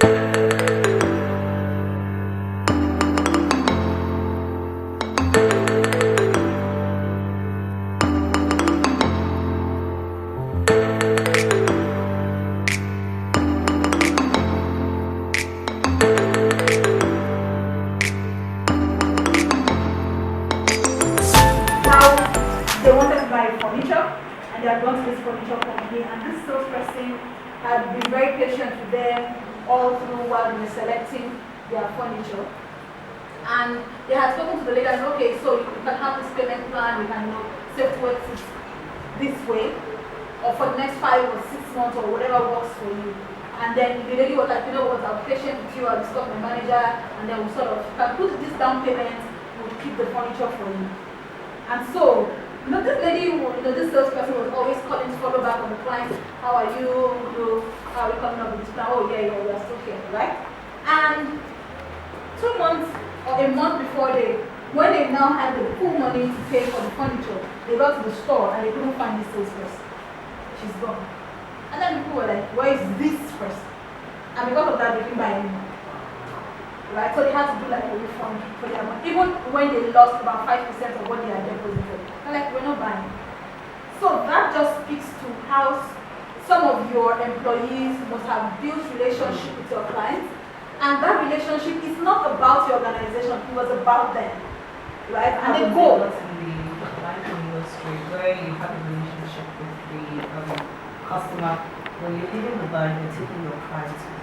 They wanted to buy furniture, and they had gone to this furniture company, and this salesperson had been very patient with them all through while they were selecting their furniture. And they had spoken to the lady and said, okay, so you can have this payment plan, we can save towards it this way, or for the next 5 or 6 months, or whatever works for you. And then the lady was like, you know what, I'll be patient with you, I'll discuss my manager, and then we'll sort of, can put this down payment, we'll keep the furniture for you. And so, this lady, this salesperson was always calling to follow back on the client. How are you? How are you coming up with this plan? Oh yeah, we are still here, right? And 2 months or a month before when they now had the full money to pay for the furniture, they got to the store and they couldn't find this salesperson. She's gone. And then people were like, where is this person? And because of that, they didn't buy anymore. Right? So they had to do like a refund for their money. Even when they lost about 5% of what they had deposited. They're like, we're not buying. So that just speaks to how some of your employees must have built relationship with your clients. And that relationship is not about your organization, it was about them. Right? And they go. In the banking industry where you have a relationship with the customer, when you're leaving the bank, you're taking your clients with you.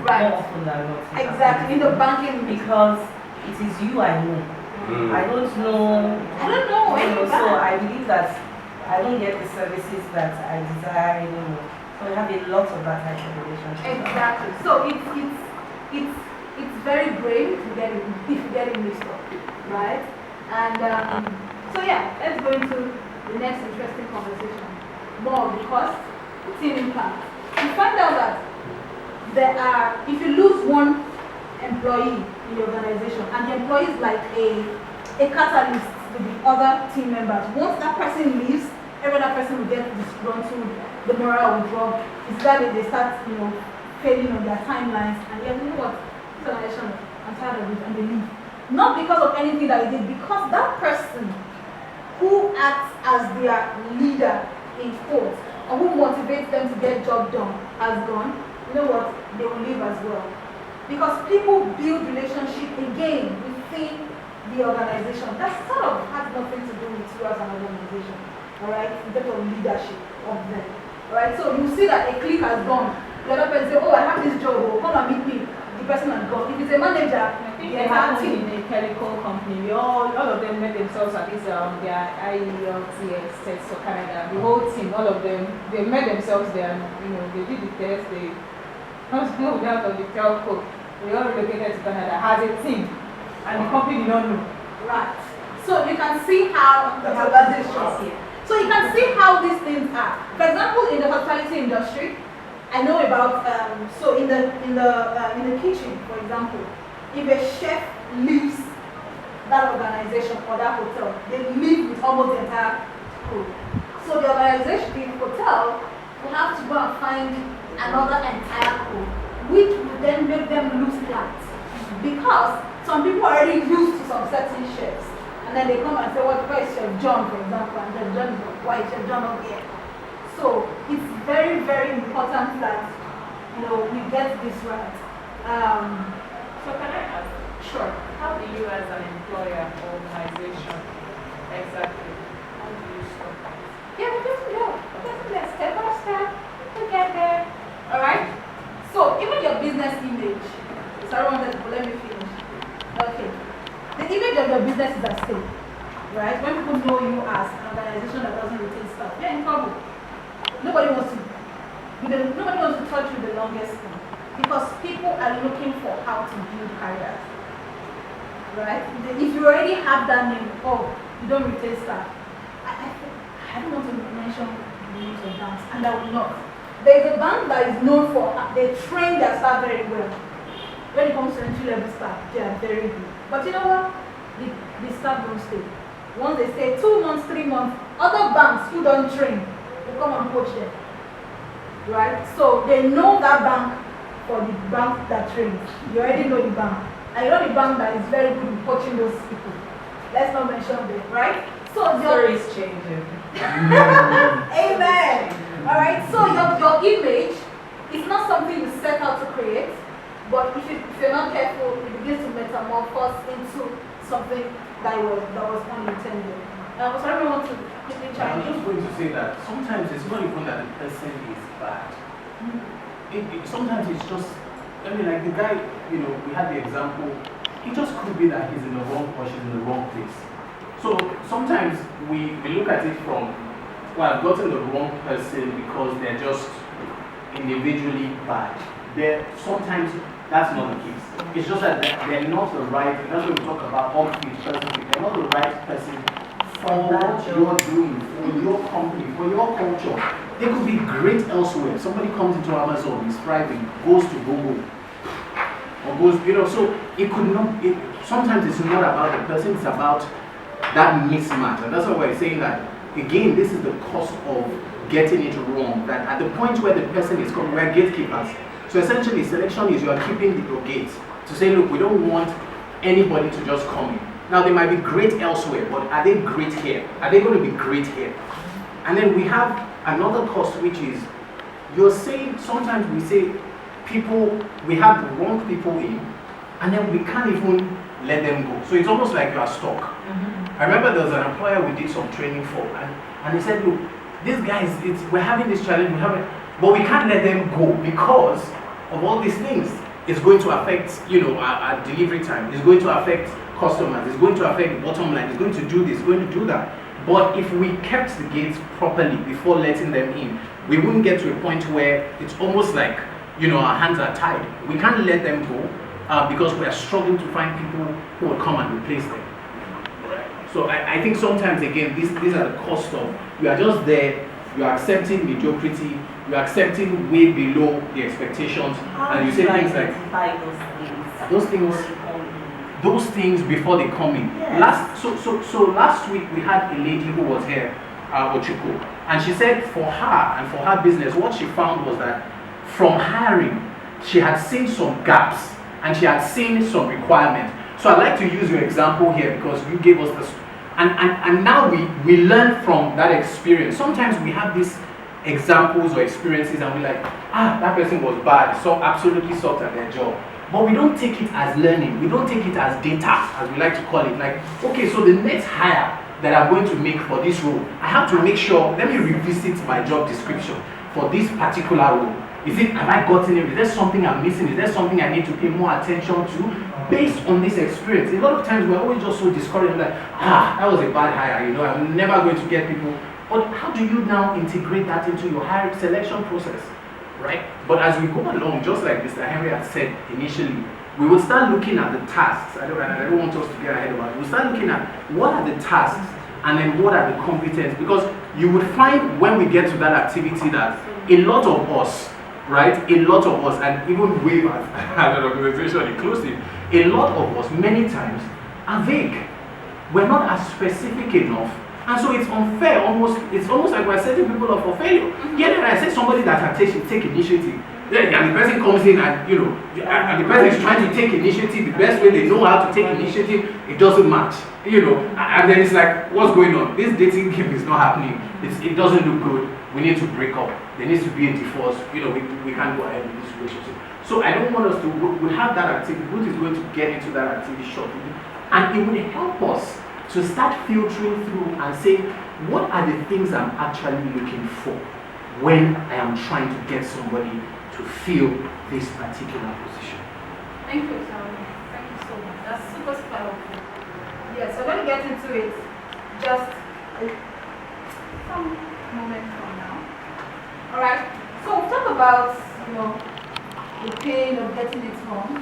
Right. More often than not. Exactly. In the banking, because it is you I know. I don't know. So I believe that I don't get the services that I desire anymore. So I have a lot of that type of relationship. Exactly. So it's very brave if you get it mixed up, right? And so yeah, let's go into the next interesting conversation. More of the cost, team impact. You find out that if you lose one employee in the organization, and the employee is like a catalyst to the other team members. Once that person leaves, every other person will get disgruntled, the morale will drop. It's that they start, failing on their timelines, and you know what? This organization, I'm tired of it, and they leave. Not because of anything that they did, because that person who acts as their leader in quotes, or who motivates them to get job done, has gone. You know what? They will leave as well. Because people build relationship again within the organization. That sort of has nothing to do with you as an organization. Alright? In terms of leadership of them. Alright? So you see that a clique has gone. The other person says, oh, I have this job, oh, come and meet me. The person has gone. If it's a manager, the entire team in a chemical company, all of them met themselves at this their IELTS test for Canada. The whole team, all of them, they met themselves there and they did the test, they moved out of the telco. They all relocated to Canada as a team, and the company did not know. Right. So you can see how So you can see how these things are. For example, in the hospitality industry, I know about so in the kitchen, for example, if a chef leaves that organization or that hotel, they leave with almost the entire crew. So the organization, the hotel, will have to go and find another entire crew, which will then make them lose clients. Because some people are already used to some certain chefs. And then they come and say, where is Chef John, for example? And Chef John is like, why is Chef John not here? So it's very, very important that we get this right. So can I ask? Sure. How do you as an employer or organization exactly, how do you stop that? Yeah, we just step by step to get there. Alright? So even your business image. Sorry, let me finish. Okay. The image of your business is at stake. Right? When people know you as an organization that doesn't retain staff, you're in trouble. Nobody wants to touch you the longest time. Because people are looking for how to build careers. Right? If you already have that name, you don't retain staff. I don't want to mention the names of banks, and I will not. There is a bank that is known for, they train their staff very well. When it comes to entry-level staff, they are very good. But you know what? The staff don't stay. Once they stay 2 months, 3 months, other banks who don't train will come and poach them. Right? So they know that bank for the bank that trains. You already know the bank. And you know the bank that is very good in poaching those people. Let's not mention them, right? So Story is changing. Amen. Alright, so your image is not something you set out to create, but if you're not careful, it begins to metamorphose into something that was unintended. So everyone to quickly I'm chime just in. going to say that sometimes it's not even that the person is bad. Sometimes it's just, I mean, like the guy, you know, we had the example, it just could be that he's in the wrong or she's in the wrong place. So sometimes we look at it from, well, I've gotten the wrong person because they're just individually bad. Sometimes that's not the case. It's just that they're not the right, that's what we talk about outfit person, they're not the right person for what you're doing, for your company, for your culture. They could be great elsewhere. Somebody comes into Amazon, is thriving, goes to Google, or goes, you know, so it could not, sometimes it's not about the person, it's about that mismatch. And that's why we're saying that, again, this is the cost of getting it wrong. That at the point where the person is coming, we're gatekeepers. So essentially, selection is you are keeping your gates to say, look, we don't want anybody to just come in. Now, they might be great elsewhere, but are they great here? Are they going to be great here? And then we have another cost, which is, you're saying, sometimes we say people, we have the wrong people in, and then we can't even let them go. So it's almost like you are stuck. I remember there was an employer we did some training for, and he said, look, these guys, we're having this challenge, but we can't let them go because of all these things. It's going to affect, you know, our delivery time. It's going to affect customers. It's going to affect the bottom line. It's going to do this, it's going to do that. But if we kept the gates properly before letting them in, we wouldn't get to a point where it's almost like, you know, our hands are tied. We can't let them go because we are struggling to find people who will come and replace them. So I think sometimes, again, these are the cost of, you are just there, you are accepting mediocrity, you are accepting way below the expectations, and you say things like, those things before they come in. Yes. So last week we had a lady who was here, Ochiko, and she said for her and for her business, what she found was that from hiring, she had seen some gaps and she had seen some requirements. So I'd like to use your example here because you gave us this, and now we learn from that experience. Sometimes we have these examples or experiences and we're like, that person was bad, so absolutely sucked at their job. But we don't take it as learning, we don't take it as data, as we like to call it. Like, okay, so the next hire that I'm going to make for this role, I have to make sure, let me revisit my job description for this particular role. Have I gotten it? Is there something I'm missing? Is there something I need to pay more attention to? Based on this experience, a lot of times we're always just so discouraged, like, that was a bad hire, you know, I'm never going to get people. But how do you now integrate that into your hiring selection process, right? But as we go along, just like Mr. Henry had said initially, we will start looking at the tasks. I don't want us to get ahead of it. We'll start looking at what are the tasks and then what are the competencies. Because you would find when we get to that activity that a lot of us, right? A lot of us, and even we as an organization inclusive, a lot of us many times are vague. We're not as specific enough. And so it's unfair, it's almost like we're setting people up for failure. Yet when I say somebody that can take initiative, and the person comes in and, you know, and the person is trying to take initiative the best way they know how to take initiative, it doesn't match, you know, and then it's like, what's going on? This dating game is not happening. It doesn't look good. We need to break up. There needs to be a divorce. You know, we can't go ahead with this relationship. So I don't want us to, we have that activity. Ruth is going to get into that activity shortly. And it will help us to start filtering through and say, what are the things I'm actually looking for when I am trying to get somebody to fill this particular position? Thank you, Sam. Thank you so much. That's super helpful. Yes, we're going to get into it just some moment from now. Alright, so we'll talk about, you know, the pain of getting it wrong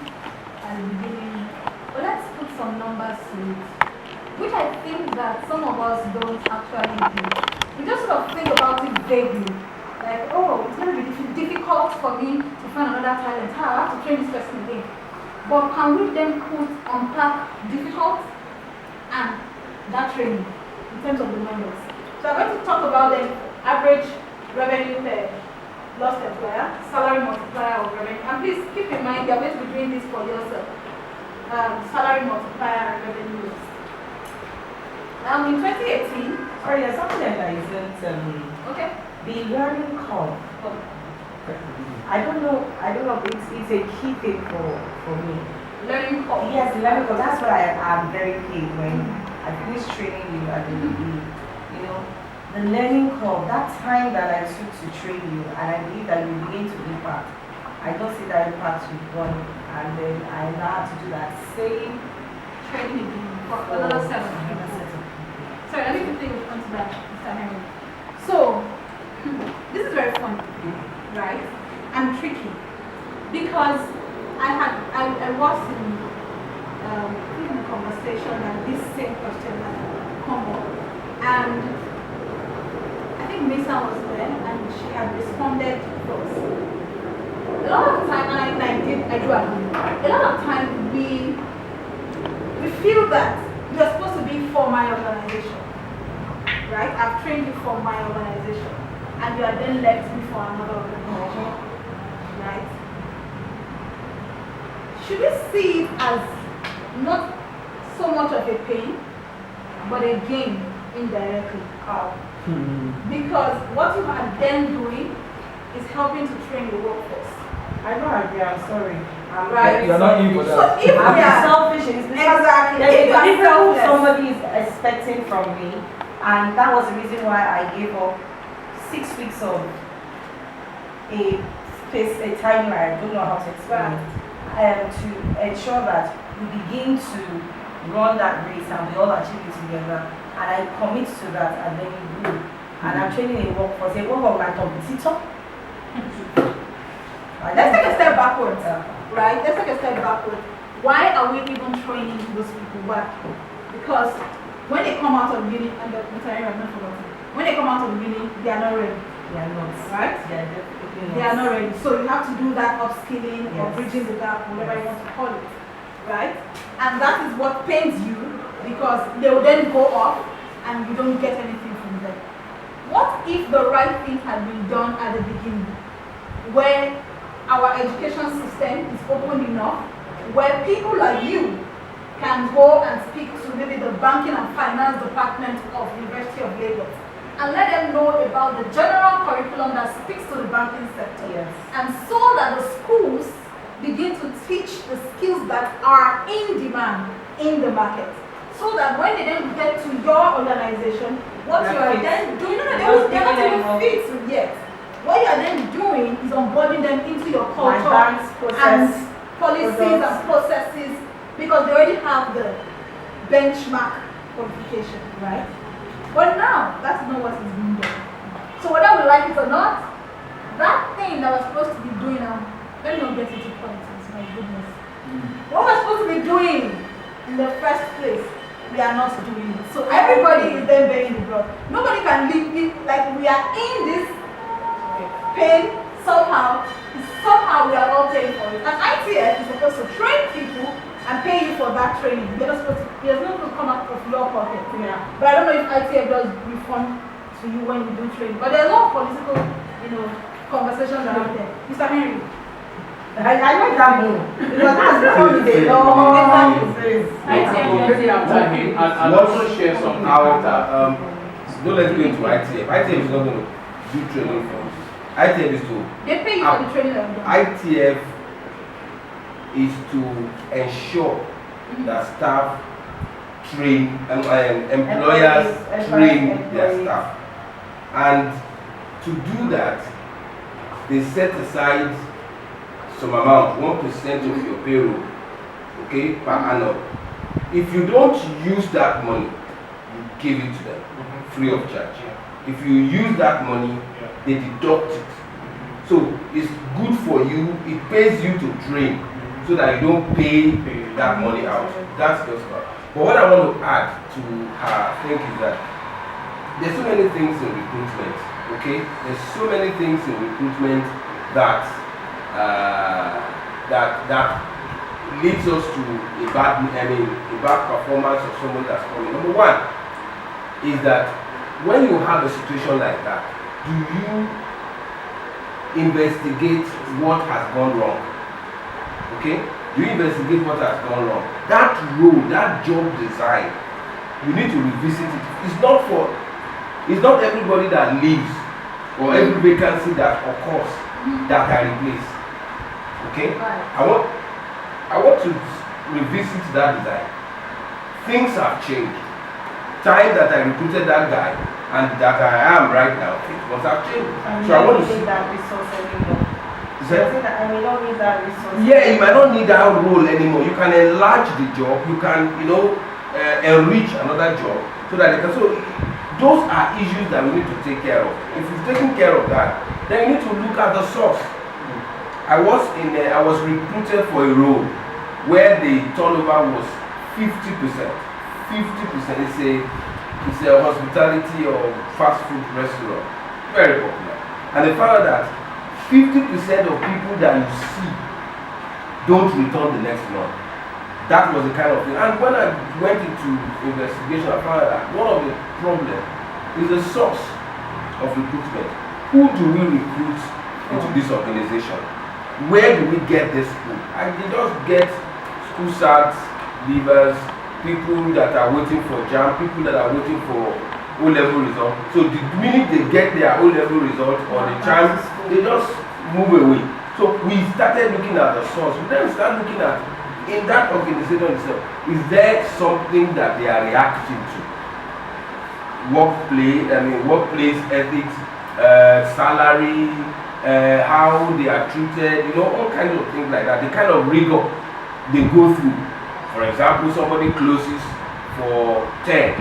at the beginning. But let's put some numbers to it, which I think that some of us don't actually do. We just sort of think about it vaguely. Like, oh, it's going to be difficult for me to find another talent. I have to train this person again. But can we then unpack difficult and that training in terms of the numbers? So I'm going to talk about the average revenue per lost employer, salary multiplier of revenue. And please keep in mind, you're going to be doing this for yourself. Salary multiplier and revenue loss. In 2018, Sorry, there's something that isn't okay. the learning curve. I don't know, it's a key thing for me. Learning curve. Yes, the learning curve. That's why I'm very keen when I finish training you at the learning curve, that time that I took to train you, and I believe that you begin to impact. I don't see that impact with one, and then I now have to do that same Training for another 7 people. Sorry, let me quickly respond to that, Mr. Henry. So, this is very funny, right? And tricky. Because I was in a conversation and this same question had come up. And I think Misa was there and she had responded first. A lot of time, and I do agree, a lot of time we feel that you're supposed to be for my organization, right? I've trained you for my organization, and you are then left me for another organization, right? Should we see it as not so much of a pain, but a gain indirectly? Because what you are then doing is helping to train the workforce. I don't agree, I'm sorry. Right. You're not in for that. So if we I'm are selfish in this. exactly, There's if you a are difference what selfless, somebody is expecting from me, and that was the reason why I gave up 6 weeks of a time where I don't know how to explain it, to ensure that we begin to run that race and we all achieve it together. And I commit to that, and then we do. And I'm training a workforce, a work of my competitor. let's take a step backwards, right? Let's take a step backwards. Why are we even training those people? Why? Because when they come out of uni, and when they come out of uni, they are not ready. They are not. Right? They are not ready. So you have to do that upskilling or bridging the gap, whatever you want to call it. Right? And that is what pains you, because they will then go off and you don't get anything from them. What if the right thing had been done at the beginning, where our education system is open enough, where people like you can go and speak to maybe the banking and finance department of the University of Lagos and let them know about the general curriculum that speaks to the banking sector. Yes. And so that the schools begin to teach the skills that are in demand in the market. So that when they then get to your organization, what you are then doing, they're not even fit yet. What you are then doing is onboarding them into your culture and policies and processes, because they already have the benchmark qualification, right? But now, that's not what is being done. So whether we like it or not, that thing that we're supposed to be doing now, let me not get into politics, my goodness. What we're supposed to be doing in the first place, we are not doing it. So everybody is then bearing the brunt. Nobody can live it like we are in this pain somehow. Somehow we are all paying for it. And ITF is supposed to train people and pay you for that training. You're not supposed to, it's not supposed to come out of your pocket. Yeah. But I don't know if ITF does refund to you when you do training. But there are a lot of political, conversations around there. Mr. Henry. I like that move. Because that's only the law. Maybe after him, I'll also share some data. Don't let's go into ITF. ITF is not going to do training for us. ITF is to. They pay you for the training. ITF is to ensure that staff train, employers train their staff. And to do that, they set aside some amount, 1% of your payroll, okay, per annum. If you don't use that money, you give it to them free of charge. If you use that money, they deduct it. So it's good for you, it pays you to train so that you don't pay that money out. That's just what. But what I want to add to her thing is that there's so many things in recruitment, okay? There's so many things in recruitment that that leads us to a bad performance of someone that's coming. Number one is that when you have a situation like that, investigate what has gone wrong. Okay? You investigate what has gone wrong. That role, that job design, you need to revisit it. It's not everybody that leaves or every vacancy that occurs that I replace. Okay? I want to revisit that design. Things have changed. Time that I recruited that guy and that I am right now, it must have changed. So I want to see that resource anymore. I may not need that resource. Yeah, you might not need that role anymore. You can enlarge the job. You can, enrich another job so that they can. So those are issues that we need to take care of. If you've taken care of that, then you need to look at the source. I was recruited for a role where the turnover was 50%. 50%. It's a hospitality or fast food restaurant, very popular. And they found out that 50% of people that you see don't return the next month. That was the kind of thing. And when I went into investigation, I found out that one of the problems is the source of recruitment. Who do we recruit into this organization? Where do we get this people? I did just get school starts, leavers, people that are waiting for JAM, people that are waiting for O-level result. So the minute they get their O-level result or the chance, they just move away. So we started looking at the source. We then start looking at, in that organization itself, is there something that they are reacting to? Workplace ethics, salary, how they are treated, all kinds of things like that. The kind of rigor they go through. For example, somebody closes for 10,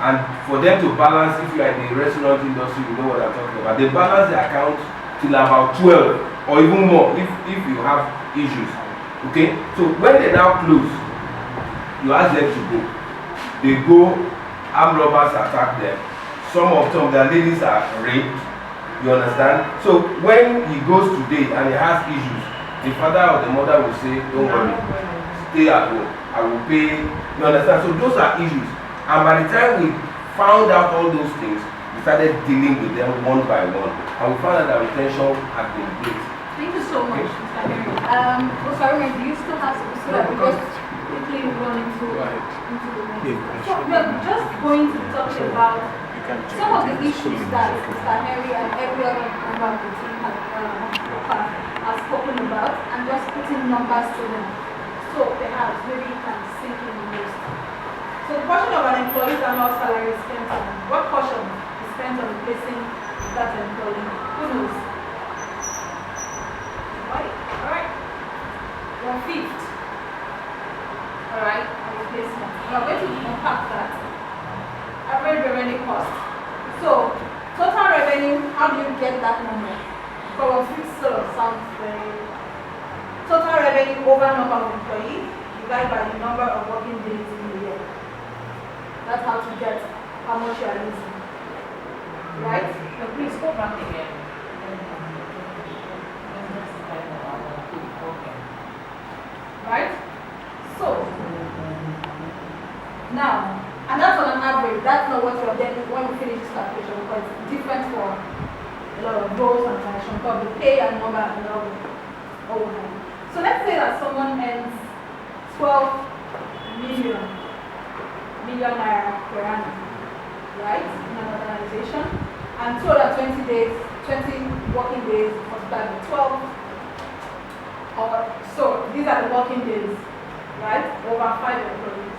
and for them to balance, if you are in the restaurant industry, you know what I'm talking about. They balance the account till about 12 or even more if you have issues. Okay? So when they now close, you ask them to go. They go, armed robbers attack them. Some of their ladies are raped. You understand? So when he goes today and he has issues, the father or the mother will say, don't worry, stay at home, I will pay. You understand? So those are issues. And by the time we found out all those things, we started dealing with them one by one. And we found out that retention had been great. Thank you so much, Mr. Henry. Sorry, do you still have to so that we just quickly run into the next? So we are just going to talk about some of the issues that Mr. Henry and every other member of the team has spoken about, and just putting numbers to them. So perhaps maybe you can sink in the most. So the portion of an employee's annual salary is spent on what portion is spent on replacing that employee? Who knows? Alright. 1/5. Alright, on replacement. We are going to unpack that. Average revenue cost. So total revenue, how do you get that number? Because 1/5 sort of sounds very. Total revenue over number of employees divided by the number of working days in the year. That's how to get how much you are losing. Right? No, please go back again. Right? So, now, and that's on an average. That's not what you're getting when we finish this calculation, because it's different for a lot of roles and organizations, but the pay and number and a lot of overhead. So let's say that someone earns 12 million naira per annum, right, in an organization, and 220 days, 20 working days multiplied by 12, or so these are the working days, right, over 5 employees.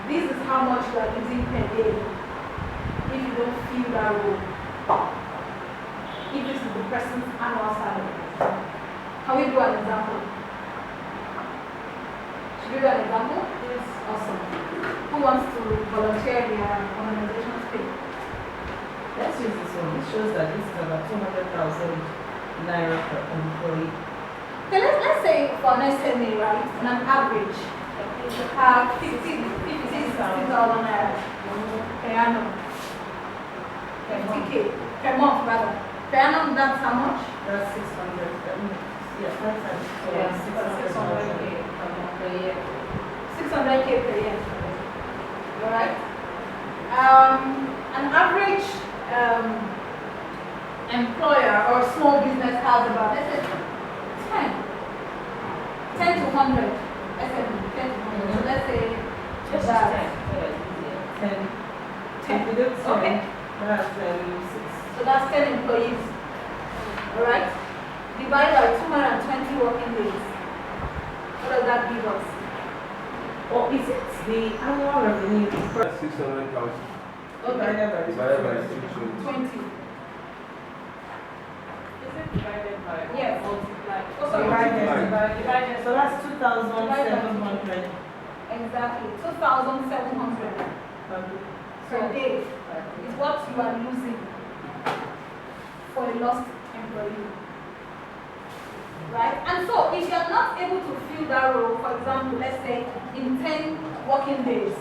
This is how much you are losing per day if you don't fill that role. If this is the person's annual salary. Can we do an example? Should we do an example? Yes. Awesome. Who wants to volunteer their organization's pay? Let's use this one. It shows that this is about 200,000 naira per employee. Okay, let's say for an SME, right, on an average, you have 50,000 naira per annum. 50K per month rather. Per annum, that's how much? That's 600. Yeah, 5 times 4. Yeah, 600,000 per year. 600K per year. Alright? An average employer or small business has about, let's say, 10 to 100 SME, 10 to 100. So let's say Just that 10. 10. If we do 10, Okay. that's 6. So that's 10 employees. Alright? Divided by 220 working days. What does that give us? Or is it the annual revenue? 600,000 Divided by divided by 620. 20. Is it divided by or Yes. multiplied? Oh, sorry. Divided. So that's 2,700 Exactly. 2,700 per day is what you are losing for a lost employee. Right? And so if you are not able to fill that role, for example, let's say in 10 working days,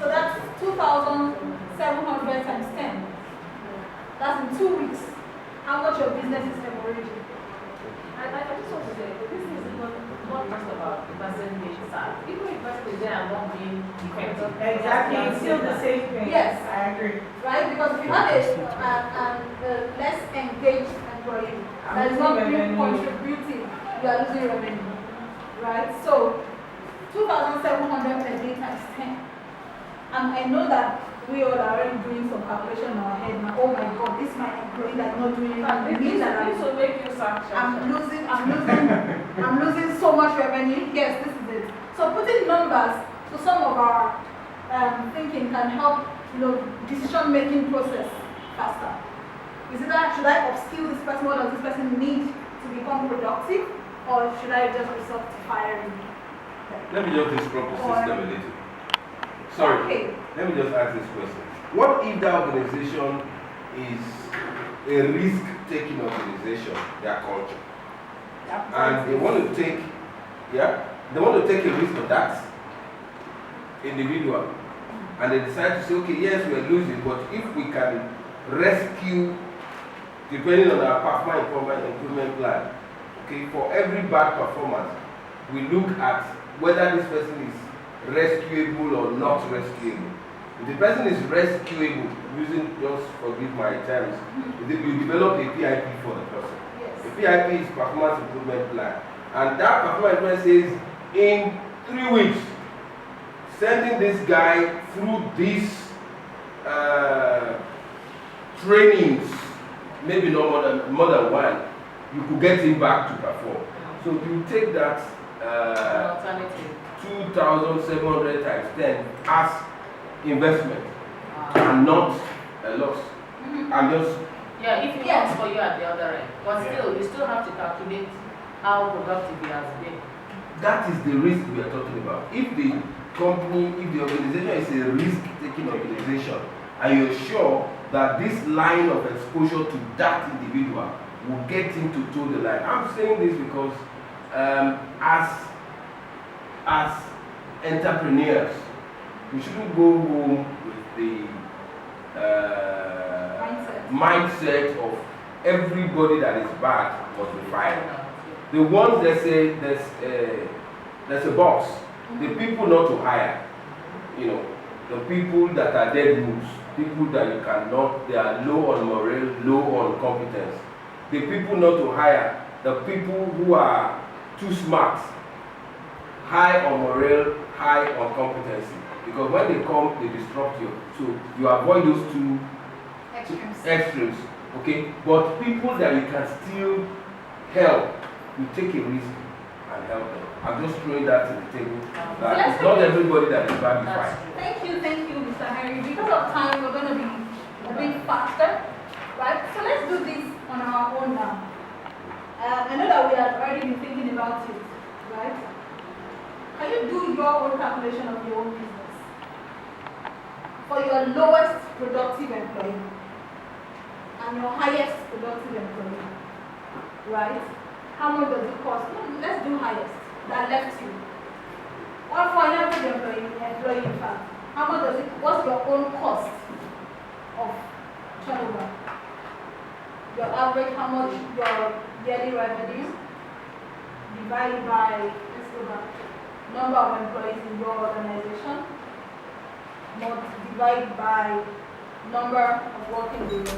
so that's 2,700 times 10. That's in 2 weeks. How much your business is hemorrhaging? I just want to say, this is not just about the person being sad. Even if the person is there and not being effective. Exactly, it's still the same thing. Yes. I agree. Right? Because if you have a less engaged employee that is not being contributing, you are losing revenue. Right? So 2,700 per day times 10. And I know that we all are already doing some calculation in our head now. Oh my God, this is my employee that's not doing anything. It means that This will make you sanction. I'm losing so much revenue. Yes, this is it. So putting numbers to some of our thinking can help, decision-making process faster. Is it that should I upskill this person? What does this person need to become productive, or should I just resort to firing? Let me just disrupt the system a little. Sorry, Okay. let me just ask this question. What if the organization is a risk-taking organization, their culture, and they want to take, they want to take a risk on that individual, and they decide to say, okay, yes, we are losing, but if we can rescue, depending on our performance improvement plan, okay, for every bad performance, we look at whether this person is rescuable or not rescuable. If the person is rescuable, just forgive my terms, you develop a PIP for the person. Yes. The PIP is performance improvement plan, and that performance plan says in 3 weeks, sending this guy through these trainings, maybe no more than one, you could get him back to perform. So you take that Alternative. 2,700 times 10 as investment and not a loss. I'm just Yeah, if it works for you at the other end. But still, you still have to calculate how productive he has been. that is the risk we are talking about. If the company, if the organization is a risk-taking organization, and you're sure that this line of exposure to that individual will get him to toe the line. I'm saying this because as entrepreneurs, we shouldn't go home with the mindset of everybody that is bad must be fired. The ones that say there's a boss, the people not to hire, the people that are dead moves, people that you cannot, they are low on morale, low on competence. The people not to hire, the people who are too smart, high on morale, high on competency. Because when they come, they disrupt you. So you avoid those two extremes. Okay? But people that you can still help, you take a risk and help them. I'm just throwing that to the table. That it's not everybody that is badly fired. Thank you, Mr. Henry. Because of time, we're going to be a bit faster, right? So let's do this on our own now. I know that we have already been thinking about it, right? Can you do your own calculation of your own business for your lowest productive employee and your highest productive employee, right? How much does it cost? No, let's do highest. That left you. Or for an average employee in fact, how much does it, what's your own cost of turnover? Your average, how much your yearly revenue divided by, let's go back, number of employees in your organization, divided by number of working days.